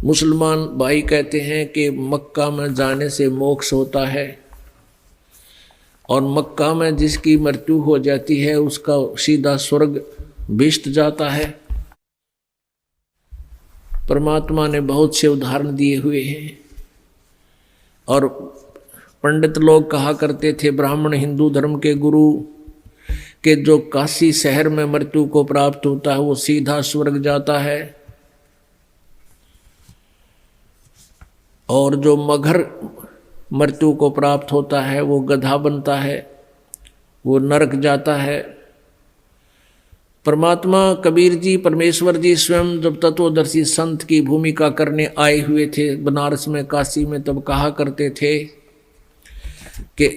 मुसलमान भाई कहते हैं कि मक्का में जाने से मोक्ष होता है और मक्का में जिसकी मृत्यु हो जाती है उसका सीधा स्वर्ग भिष्ट जाता है। परमात्मा ने बहुत से उदाहरण दिए हुए हैं और पंडित लोग कहा करते थे, ब्राह्मण हिंदू धर्म के गुरु, कि जो काशी शहर में मृत्यु को प्राप्त होता है वो सीधा स्वर्ग जाता है और जो मगर मृत्यु को प्राप्त होता है वो गधा बनता है, वो नरक जाता है। परमात्मा कबीर जी, परमेश्वर जी स्वयं जब तत्वदर्शी संत की भूमिका करने आए हुए थे बनारस में, काशी में, तब कहा करते थे कि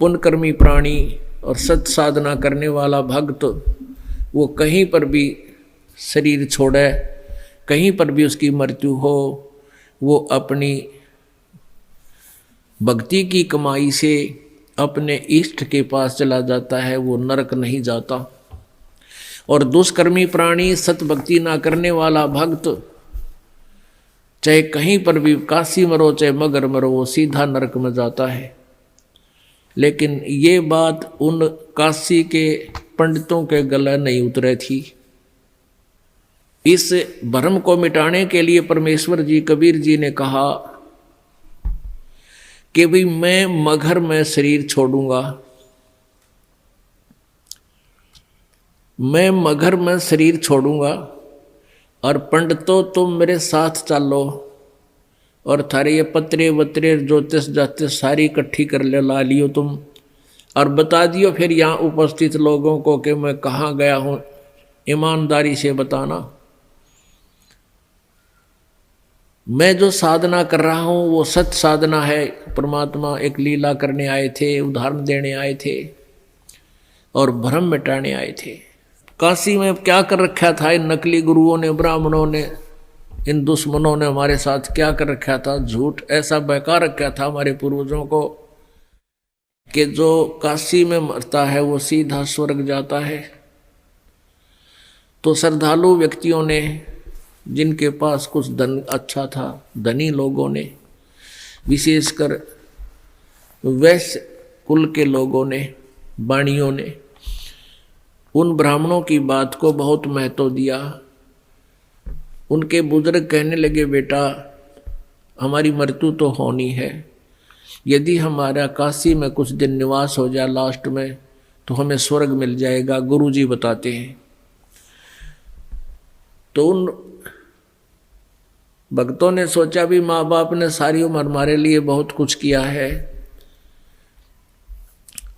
पुण्यकर्मी प्राणी और सत साधना करने वाला भक्त वो कहीं पर भी शरीर छोड़े, कहीं पर भी उसकी मृत्यु हो, वो अपनी भक्ति की कमाई से अपने इष्ट के पास चला जाता है, वो नरक नहीं जाता। और दुष्कर्मी प्राणी, सत भक्ति ना करने वाला भक्त, चाहे कहीं पर भी काशी मरो चाहे मगर मरो, वो सीधा नरक में जाता है। लेकिन ये बात उन काशी के पंडितों के गले नहीं उतरे थी। इस भ्रम को मिटाने के लिए परमेश्वर जी, कबीर जी ने कहा कि भाई मैं मगर में शरीर छोड़ूंगा, मैं मगर में शरीर छोड़ूंगा और पंडितों तुम मेरे साथ चलो और थारे ये पत्रे वत्रे ज्योतिष जातिष सारी इकट्ठी कर ला लियो तुम और बता दियो फिर यहाँ उपस्थित लोगों को कि मैं कहाँ गया हूँ, ईमानदारी से बताना। मैं जो साधना कर रहा हूँ वो सत साधना है। परमात्मा एक लीला करने आए थे, उदाहरण देने आए थे और भ्रम मिटाने आए थे। काशी में क्या कर रखा था इन नकली गुरुओं ने, ब्राह्मणों ने, इन दुश्मनों ने हमारे साथ क्या कर रखा था? झूठ ऐसा बहका रखा था हमारे पूर्वजों को कि जो काशी में मरता है वो सीधा स्वर्ग जाता है। तो श्रद्धालु व्यक्तियों ने, जिनके पास कुछ धन अच्छा था, धनी लोगों ने, विशेषकर वैश्य कुल के लोगों ने, वाणियों ने, उन ब्राह्मणों की बात को बहुत महत्व दिया। उनके बुजुर्ग कहने लगे, बेटा हमारी मृत्यु तो होनी है, यदि हमारा काशी में कुछ दिन निवास हो जाए लास्ट में तो हमें स्वर्ग मिल जाएगा, गुरुजी बताते हैं। तो उन भक्तों ने सोचा भी माँ बाप ने सारी उम्र हमारे लिए बहुत कुछ किया है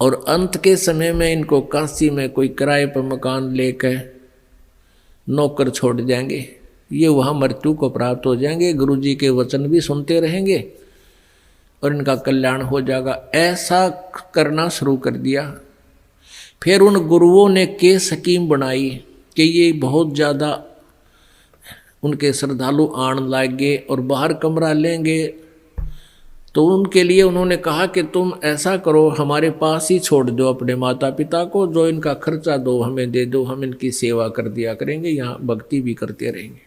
और अंत के समय में इनको काशी में कोई किराए पर मकान लेकर नौकर छोड़ जाएंगे, ये वहाँ मृत्यु को प्राप्त हो जाएंगे, गुरुजी के वचन भी सुनते रहेंगे और इनका कल्याण हो जाएगा। ऐसा करना शुरू कर दिया। फिर उन गुरुओं ने के स्कीम बनाई कि ये बहुत ज़्यादा उनके श्रद्धालु आने लागे और बाहर कमरा लेंगे। तो उनके लिए उन्होंने कहा कि तुम ऐसा करो, हमारे पास ही छोड़ दो अपने माता पिता को, जो इनका खर्चा दो हमें दे दो, हम इनकी सेवा कर दिया करेंगे, यहाँ भक्ति भी करते रहेंगे,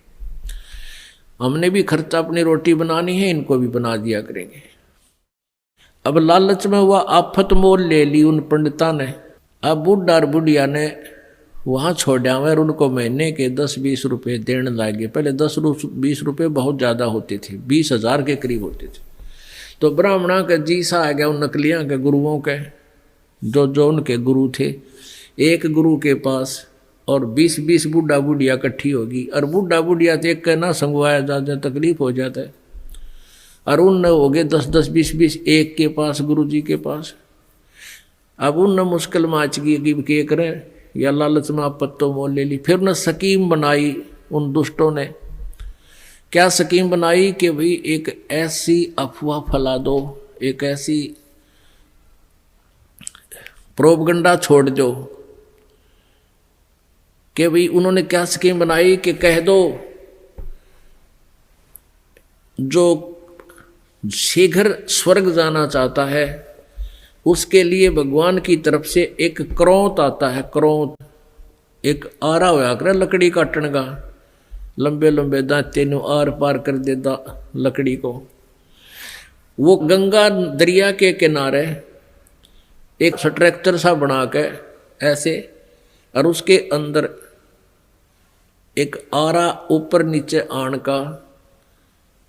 हमने भी खर्चा अपनी रोटी बनानी है, इनको भी बना दिया करेंगे। अब लालच में वह आफत मोल ले ली उन पंडिता ने। अब बुढ़ा और बुढ़िया ने वहाँ छोड़ा और उनको महीने के 10-20 रुपये देने लगे। पहले 10-20 रुपये बहुत ज़्यादा होते थे, 20,000 के करीब होते थे। तो ब्राह्मणा का जी सा आ गया उन नकलियाँ के गुरुओं के, जो उनके गुरु थे। एक गुरु के पास और 20-20 बूढ़ा बुढ़िया इकट्ठी होगी और बूढ़ा बुढ़िया तो एक कहना संगवाया ज़्यादा तकलीफ हो जाता है। और उन हो गए 10-10, 20-20 एक के पास, गुरु जी के पास। अब उन मुश्किल माच गई कि क्या करें, या लालच में आप पत्तों मोल ले ली। फिर उन्हें स्कीम बनाई उन दुष्टों ने। क्या स्कीम बनाई कि भाई एक ऐसी अफवाह फैला दो, एक ऐसी प्रोपगंडा छोड़ दो कि भाई उन्होंने क्या स्कीम बनाई कि कह दो जो शीघ्र स्वर्ग जाना चाहता है उसके लिए भगवान की तरफ से एक क्रोंत आता है। क्रोंत एक आरा होया करे लकड़ी काटने का, लंबे लंबे दांते नु आर पार कर देता लकड़ी को। वो गंगा दरिया के किनारे एक स्ट्रक्चर सा बना के ऐसे, और उसके अंदर एक आरा ऊपर नीचे आण का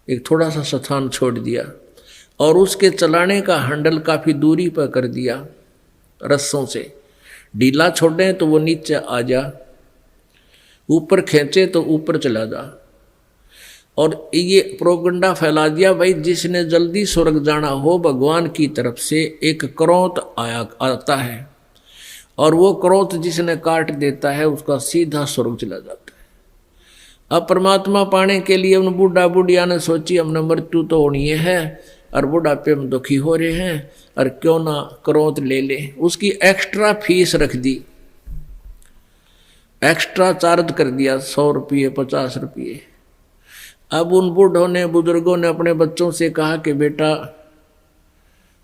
एक थोड़ा सा स्थान छोड़ दिया, और उसके चलाने का हैंडल काफी दूरी पर कर दिया रस्सों से। ढीला छोड़े तो वो नीचे आ जा, ऊपर खींचे तो ऊपर चला जा। और ये प्रोपगंडा फैला दिया, भाई जिसने जल्दी स्वर्ग जाना हो भगवान की तरफ से एक क्रोध आता है, और वो क्रोध जिसने काट देता है उसका सीधा स्वर्ग चला जाता है। अब परमात्मा पाने के लिए उन बूढ़ा बुढ़िया ने सोची हमने मृत्यु तो होनी है, और बुढ़ापे में दुखी हो रहे हैं, और क्यों ना क्रोध ले ले। उसकी एक्स्ट्रा फीस रख दी, एक्स्ट्रा चार्ज कर दिया 100 रुपये 50 रुपये। अब उन बूढ़ों ने बुजुर्गों ने अपने बच्चों से कहा कि बेटा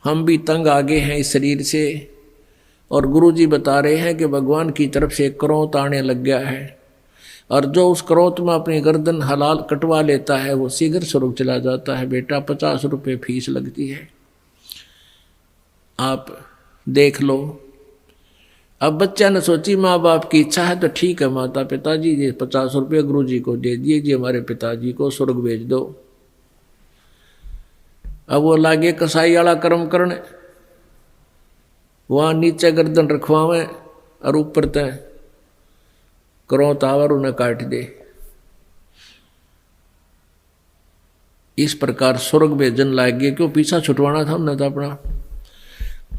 हम भी तंग आ गए हैं इस शरीर से, और गुरुजी बता रहे हैं कि भगवान की तरफ से क्रोध आने लग गया है, और जो उस क्रोध में अपनी गर्दन हलाल कटवा लेता है वो शीघ्र स्वर्ग चला जाता है। बेटा 50 रुपये फीस लगती है, आप देख लो। अब बच्चा ने सोची माँ बाप की इच्छा है तो ठीक है, माता पिताजी ये 50 रुपये गुरु जी को दे दीजिए, हमारे पिताजी को स्वर्ग भेज दो। अब वो लागे कसाई वाला कर्म करने, वहाँ नीचे गर्दन रखवावे और ऊपर तय क्रोध आवर उन्हें काट दे। इस प्रकार स्वर्ग भेजन लागे, क्यों पीछा छुटवाना था हमने तो अपना।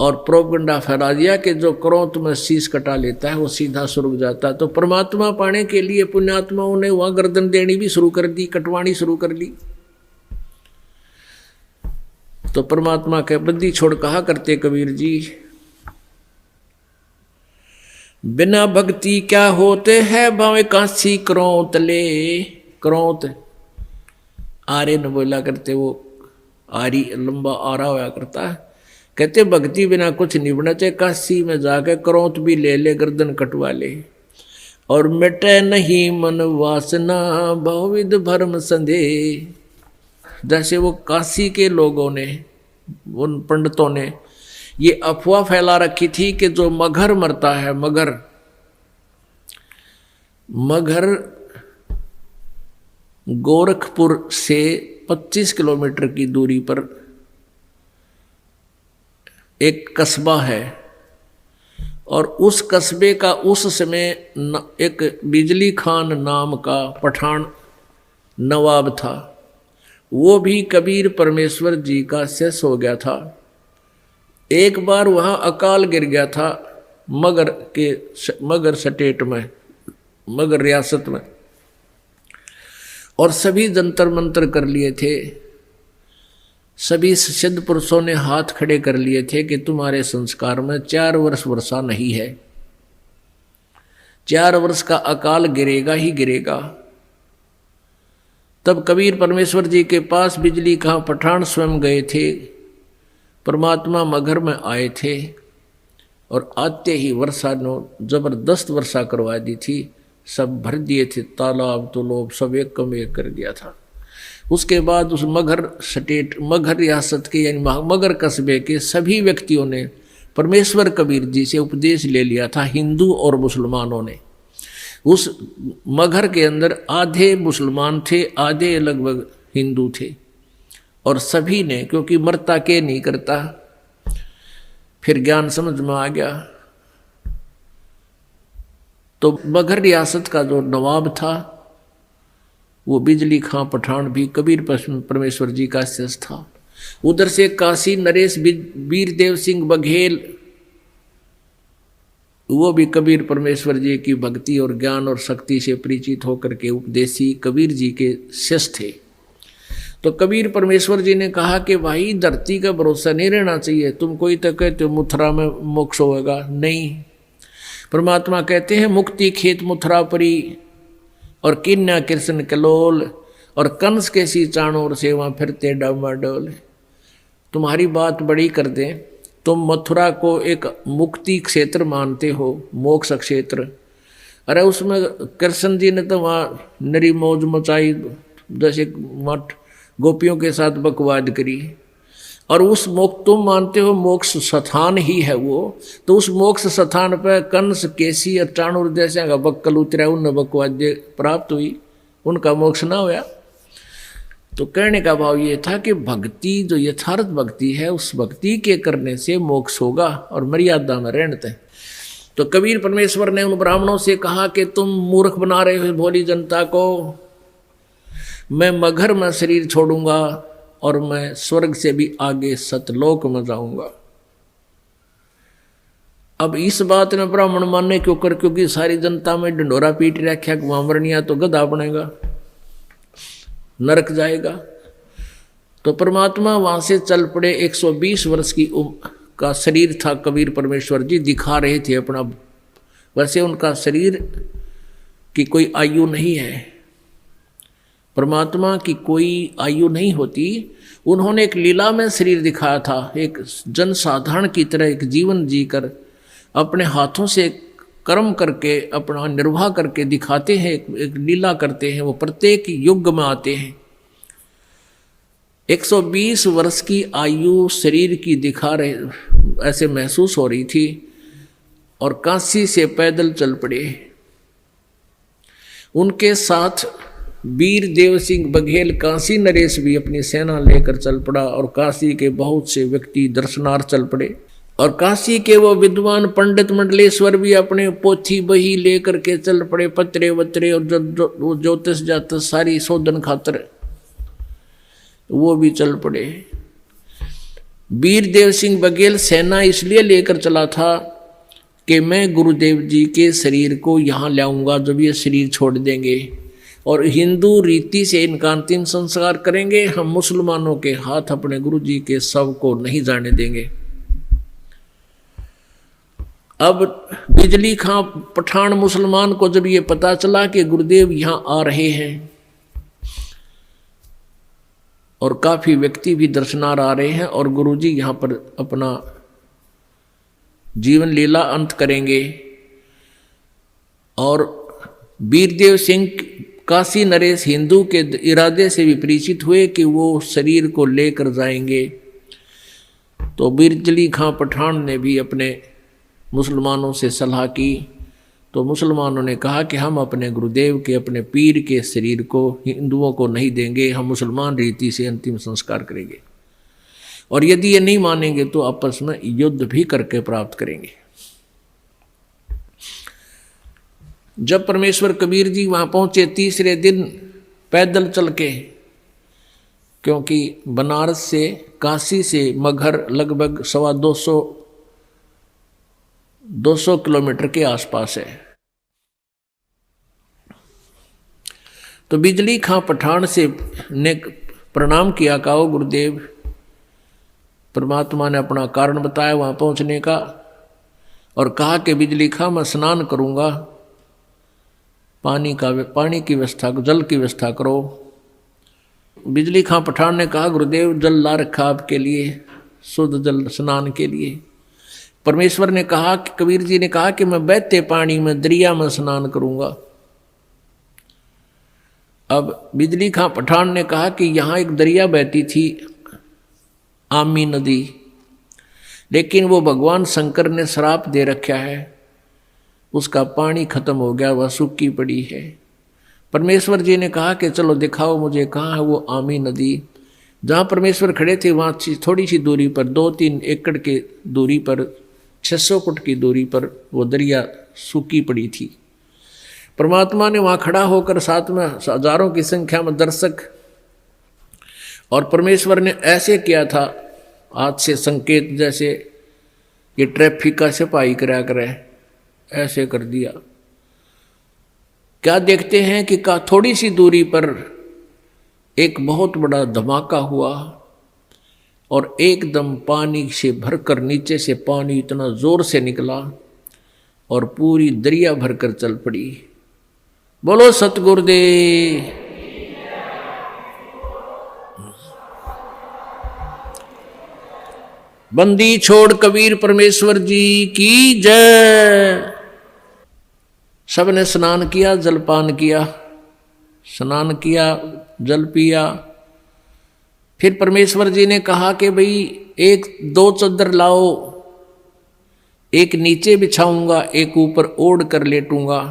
और प्रोपगंडा फैला दिया कि जो क्रोध में शीश कटा लेता है वो सीधा स्वर्ग जाता है। तो परमात्मा पाने के लिए पुण्यात्माओं ने वहां गर्दन देनी भी शुरू कर दी, कटवानी शुरू कर ली। तो परमात्मा के बद्दी छोड़ कहा करते कबीर जी, बिना भक्ति क्या होते हैं भावे कांसी क्रोत ले। क्रोत आरे न बोला करते, वो आरी लंबा आरा होया करता है। कहते भक्ति बिना कुछ नहीं बना, चाहे काशी में जाकर क्रोध भी ले ले, गर्दन कटवा ले, और मिटे नहीं मन वासना बहुविध भरम संधे। जैसे वो काशी के लोगों ने, उन पंडितों ने ये अफवाह फैला रखी थी कि जो मगर मरता है, मगर गोरखपुर से 25 किलोमीटर की दूरी पर एक कस्बा है, और उस कस्बे का उस समय एक बिजली खान नाम का पठान नवाब था। वो भी कबीर परमेश्वर जी का शिष्य हो गया था। एक बार वहाँ अकाल गिर गया था मगर स्टेट में, मगर रियासत में, और सभी जंतर मंतर कर लिए थे। सभी सिद्ध पुरुषों ने हाथ खड़े कर लिए थे कि तुम्हारे संस्कार में 4 वर्ष वर्षा नहीं है, 4 वर्ष का अकाल गिरेगा ही गिरेगा। तब कबीर परमेश्वर जी के पास बिजली खां पठान स्वयं गए थे, परमात्मा मगर में आए थे, और आते ही वर्षा ने जबरदस्त वर्षा करवा दी थी। सब भर दिए थे, तालाब तुलोब सब एक कम एक कर दिया था। उसके बाद उस मगर स्टेट, मगर रियासत के यानी मगर कस्बे के सभी व्यक्तियों ने परमेश्वर कबीर जी से उपदेश ले लिया था। हिंदू और मुसलमानों ने, उस मगर के अंदर आधे मुसलमान थे, आधे लगभग हिंदू थे, और सभी ने, क्योंकि मरता के नहीं करता, फिर ज्ञान समझ में आ गया। तो मगर रियासत का जो नवाब था वो बिजली खां पठान भी कबीर परमेश्वर जी का शिष्य था। उधर से काशी नरेश वीरदेव सिंह बघेल, वो भी कबीर परमेश्वर जी की भक्ति और ज्ञान और शक्ति से परिचित होकर के उपदेशी कबीर जी के शिष्य थे। तो कबीर परमेश्वर जी ने कहा कि भाई धरती का भरोसा नहीं रहना चाहिए, तुम कोई तो कहते हो मथुरा में मोक्ष होगा, नहीं। परमात्मा कहते हैं मुक्ति खेत मथुरा परी, और किन्या कृष्ण कलोल, और कंस के सी चाणोर से वहाँ फिरते डामाडोल। तुम्हारी बात बड़ी कर दें, तुम मथुरा को एक मुक्ति क्षेत्र मानते हो, मोक्ष क्षेत्र, अरे उसमें कृष्ण जी ने तो वहाँ नरी मौज मचाई, जैसे मठ गोपियों के साथ बकवाद करी। और उस मोक्ष, तुम मानते हो मोक्ष स्थान ही है वो, तो उस मोक्ष स्थान पर कंस, केसी और चाणूर जैसे का बक्कल उतरा, उन बकवाद प्राप्त हुई, उनका मोक्ष ना हुआ। तो कहने का भाव ये था कि भक्ति जो यथार्थ भक्ति है, उस भक्ति के करने से मोक्ष होगा और मर्यादा में रहते हैं। तो कबीर परमेश्वर ने उन ब्राह्मणों से कहा कि तुम मूर्ख बना रहे हो भोली जनता को, मैं मगर में शरीर छोड़ूंगा और मैं स्वर्ग से भी आगे सतलोक में जाऊंगा। अब इस बात में ब्राह्मण मानने क्यों कर, क्योंकि सारी जनता में ढंडोरा पीट रखा कि वहां मरनिया तो गधा बनेगा, नरक जाएगा। तो परमात्मा वहां से चल पड़े। 120 वर्ष की का शरीर था कबीर परमेश्वर जी दिखा रहे थे अपना। वैसे उनका शरीर की कोई आयु नहीं है, परमात्मा की कोई आयु नहीं होती। उन्होंने एक लीला में शरीर दिखाया था, एक जनसाधारण की तरह एक जीवन जीकर अपने हाथों से कर्म करके अपना निर्वाह करके दिखाते हैं, एक लीला करते हैं। वो प्रत्येक युग में आते हैं। 120 वर्ष की आयु शरीर की दिखा रहे, ऐसे महसूस हो रही थी। और काशी से पैदल चल पड़े। उनके साथ वीर देव सिंह बघेल काशी नरेश भी अपनी सेना लेकर चल पड़ा। और काशी के बहुत से व्यक्ति दर्शनार्थ चल पड़े। और काशी के वो विद्वान पंडित मंडलेश्वर भी अपने पोथी बही लेकर के चल पड़े, पत्रे वत्रे और जो ज्योतिष जातस सारी शोधन खातर वो भी चल पड़े। वीर देव सिंह बघेल सेना इसलिए लेकर चला था कि मैं गुरुदेव जी के शरीर को यहाँ लाऊंगा जब ये शरीर छोड़ देंगे, और हिंदू रीति से इनका अंतिम संस्कार करेंगे। हम मुसलमानों के हाथ अपने गुरु जी के शव को नहीं जाने देंगे। अब बिजली खां पठान मुसलमान को जब ये पता चला कि गुरुदेव यहाँ आ रहे हैं और काफी व्यक्ति भी दर्शनार आ रहे हैं और गुरुजी यहाँ पर अपना जीवन लीला अंत करेंगे, और वीरदेव सिंह काशी नरेश हिंदू के इरादे से भी परिचित हुए कि वो शरीर को लेकर जाएंगे, तो बिजली खां पठान ने भी अपने मुसलमानों से सलाह की। तो मुसलमानों ने कहा कि हम अपने गुरुदेव के, अपने पीर के शरीर को हिंदुओं को नहीं देंगे, हम मुसलमान रीति से अंतिम संस्कार करेंगे, और यदि ये नहीं मानेंगे तो आपस में युद्ध भी करके प्राप्त करेंगे। जब परमेश्वर कबीर जी वहां पहुंचे तीसरे दिन पैदल चल के, क्योंकि बनारस से काशी से मगहर लगभग 200 किलोमीटर के आसपास है। तो बिजली खां पठान से ने प्रणाम किया, कहो गुरुदेव। परमात्मा ने अपना कारण बताया वहां पहुंचने का, और कहा कि बिजली खां मैं स्नान करूंगा, पानी की व्यवस्था, जल की व्यवस्था करो। बिजली खां पठान ने कहा गुरुदेव जल ला रखा आपके लिए, शुद्ध जल स्नान के लिए। परमेश्वर ने कहा कि कबीर जी ने कहा कि मैं बहते पानी में दरिया में स्नान करूंगा। अब बिजली खां पठान ने कहा कि यहाँ एक दरिया बहती थी, आमी नदी, लेकिन वो भगवान शंकर ने श्राप दे रखा है, उसका पानी खत्म हो गया, वह सूखी पड़ी है। परमेश्वर जी ने कहा कि चलो दिखाओ मुझे कहाँ है वो आमी नदी। जहाँ परमेश्वर खड़े थे वहाँ थोड़ी सी दूरी पर, 2-3 एकड़ के दूरी पर, 600 फुट की दूरी पर वो दरिया सूखी पड़ी थी। परमात्मा ने वहाँ खड़ा होकर साथ में हजारों की संख्या में दर्शक, और परमेश्वर ने ऐसे किया था हाथ से संकेत, जैसे ये ट्रैफिक का सिपाही करा करे, ऐसे कर दिया। क्या देखते हैं कि थोड़ी सी दूरी पर एक बहुत बड़ा धमाका हुआ, और एकदम पानी से भरकर नीचे से पानी इतना जोर से निकला और पूरी दरिया भरकर चल पड़ी। बोलो सतगुरुदेव। बंदी छोड़ कबीर परमेश्वर जी की जय। सबने स्नान किया, जलपान किया, स्नान किया, जल पिया। फिर परमेश्वर जी ने कहा कि भाई एक दो चादर लाओ, एक नीचे बिछाऊंगा, एक ऊपर ओढ़ कर लेटूंगा।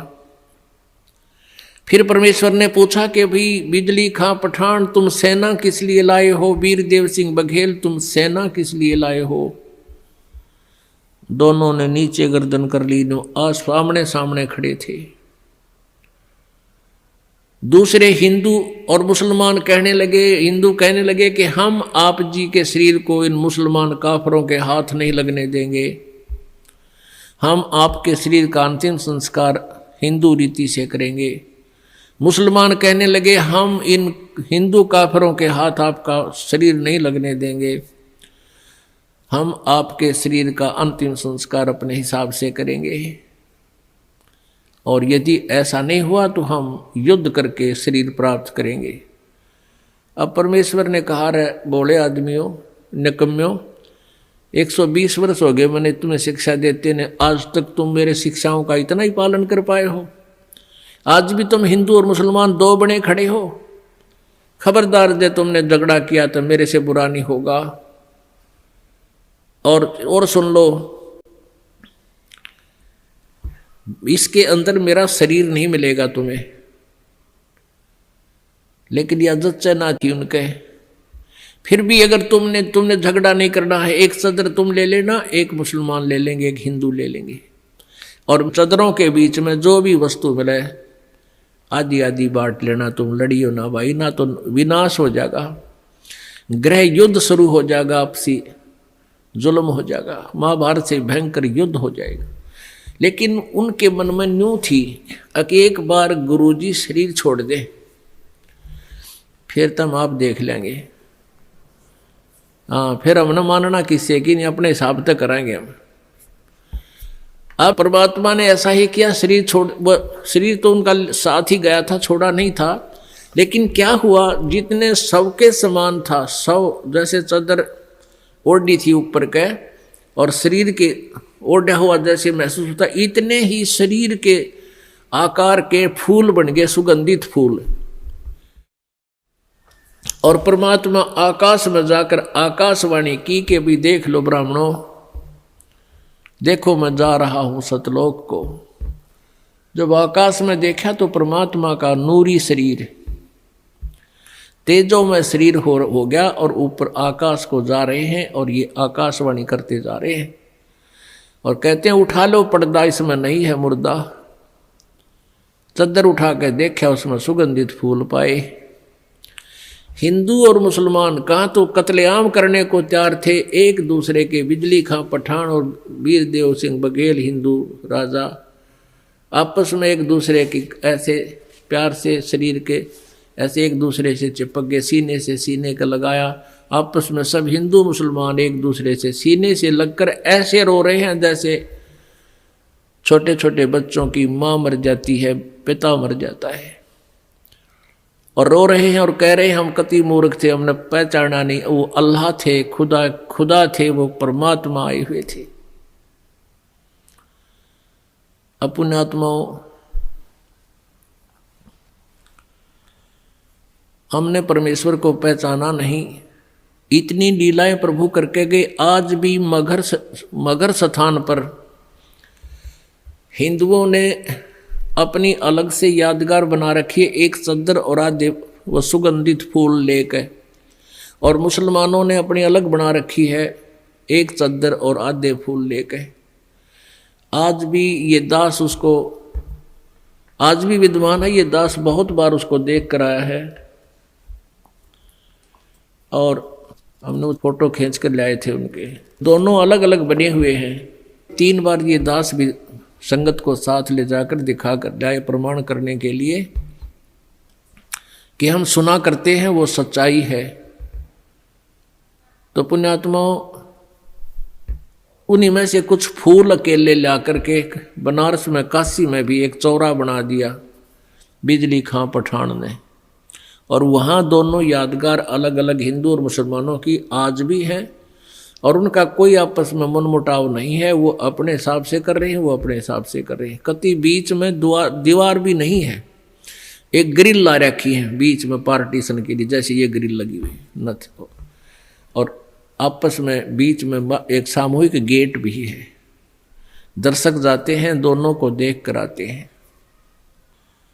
फिर परमेश्वर ने पूछा कि भाई बिजली खां पठान तुम सेना किस लिए लाए हो, वीरदेव सिंह बघेल तुम सेना किस लिए लाए हो। दोनों ने नीचे गर्दन कर ली, आज सामने सामने खड़े थे। दूसरे हिंदू और मुसलमान कहने लगे, हिंदू कहने लगे कि हम आप जी के शरीर को इन मुसलमान काफरों के हाथ नहीं लगने देंगे, हम आपके शरीर का अंतिम संस्कार हिंदू रीति से करेंगे। मुसलमान कहने लगे हम इन हिंदू काफरों के हाथ आपका शरीर नहीं लगने देंगे, हम आपके शरीर का अंतिम संस्कार अपने हिसाब से करेंगे, और यदि ऐसा नहीं हुआ तो हम युद्ध करके शरीर प्राप्त करेंगे। अब परमेश्वर ने कहा, रे बोले आदमियों, निकम्यों, 120 वर्ष हो गए मैंने तुम्हें शिक्षा देते ने, आज तक तुम मेरे शिक्षाओं का इतना ही पालन कर पाए हो। आज भी तुम हिंदू और मुसलमान दो बने खड़े हो। खबरदार दे तुमने झगड़ा किया तो मेरे से बुरा नहीं होगा। और सुन लो, इसके अंदर मेरा शरीर नहीं मिलेगा तुम्हें। लेकिन यह जच्चा ना थी उनके। फिर भी अगर तुमने झगड़ा नहीं करना है, एक सदर तुम ले लेना, एक मुसलमान ले लेंगे, एक हिंदू ले लेंगे, और सदरों के बीच में जो भी वस्तु मिले आधी आधी बांट लेना। तुम लड़ियो ना भाई, ना तो विनाश हो जाएगा, गृह युद्ध शुरू हो जाएगा, आपसी जुल्म हो जाएगा, महाभारत से भयंकर युद्ध हो जाएगा। लेकिन उनके मन में न्यू थी कि एक बार गुरुजी शरीर छोड़ दे फिर तुम आप देख लेंगे। हाँ, फिर हम न मानना किससे कि नहीं, अपने हिसाब तक कराएंगे हम। अब परमात्मा ने ऐसा ही किया, शरीर तो उनका साथ ही गया था, छोड़ा नहीं था। लेकिन क्या हुआ, जितने सबके समान था, सब जैसे चादर ओढ़ी थी ऊपर के और शरीर के ओढ़ा हुआ जैसे महसूस होता, इतने ही शरीर के आकार के फूल बन गए, सुगंधित फूल। और परमात्मा आकाश में जाकर आकाशवाणी की कि भी देख लो ब्राह्मणों, देखो मैं जा रहा हूं सतलोक को। जब आकाश में देखा तो परमात्मा का नूरी शरीर तेजो में शरीर हो गया और ऊपर आकाश को जा रहे हैं, और ये आकाशवाणी करते जा रहे हैं और कहते हैं उठा लो पर्दा, इसमें नहीं है मुर्दा। चद्दर उठा के देखा, उसमें सुगंधित फूल पाए। हिंदू और मुसलमान कहाँ तो कत्लेआम करने को तैयार थे एक दूसरे के। बिजली खां पठान और वीरदेव सिंह बघेल हिंदू राजा आपस में एक दूसरे की ऐसे प्यार से शरीर के ऐसे एक दूसरे से चिपक गए, सीने से सीने का लगाया। आपस में सब हिंदू मुसलमान एक दूसरे से सीने से लगकर ऐसे रो रहे हैं जैसे छोटे छोटे बच्चों की माँ मर जाती है, पिता मर जाता है, और रो रहे हैं और कह रहे हैं हम कति मूर्ख थे, हमने पहचाना नहीं, वो अल्लाह थे, खुदा थे, वो परमात्मा आए हुए थे। अपने आत्माओं, हमने परमेश्वर को पहचाना नहीं, इतनी लीलाएं प्रभु करके गए। आज भी मगर स्थान पर हिंदुओं ने अपनी अलग से यादगार बना रखी है, एक चद्दर और आधे वो सुगंधित फूल लेकर, और मुसलमानों ने अपनी अलग बना रखी है, एक चद्दर और आधे फूल लेकर। आज भी ये दास उसको, आज भी विद्वान है ये दास, बहुत बार उसको देख कर आया है, और हमने वो फोटो खींच कर लाए थे उनके। दोनों अलग अलग बने हुए हैं। 3 बार ये दास भी संगत को साथ ले जाकर दिखा कर लाए, प्रमाण करने के लिए कि हम सुना करते हैं वो सच्चाई है। तो पुण्यात्माओं, उन्हीं में से कुछ फूल अकेले ला करके बनारस में, काशी में भी एक चौरा बना दिया बिजली खां पठान ने, और वहाँ दोनों यादगार अलग अलग हिंदू और मुसलमानों की आज भी है। और उनका कोई आपस में मनमुटाव नहीं है, वो अपने हिसाब से कर रहे हैं, वो अपने हिसाब से कर रहे हैं। कति बीच में दीवार भी नहीं है, एक ग्रिल ला रखी है बीच में पार्टीशन के लिए, जैसे ये ग्रिल लगी हुई नथ, और आपस में बीच में एक सामूहिक गेट भी है। दर्शक जाते हैं, दोनों को देख कर आते हैं।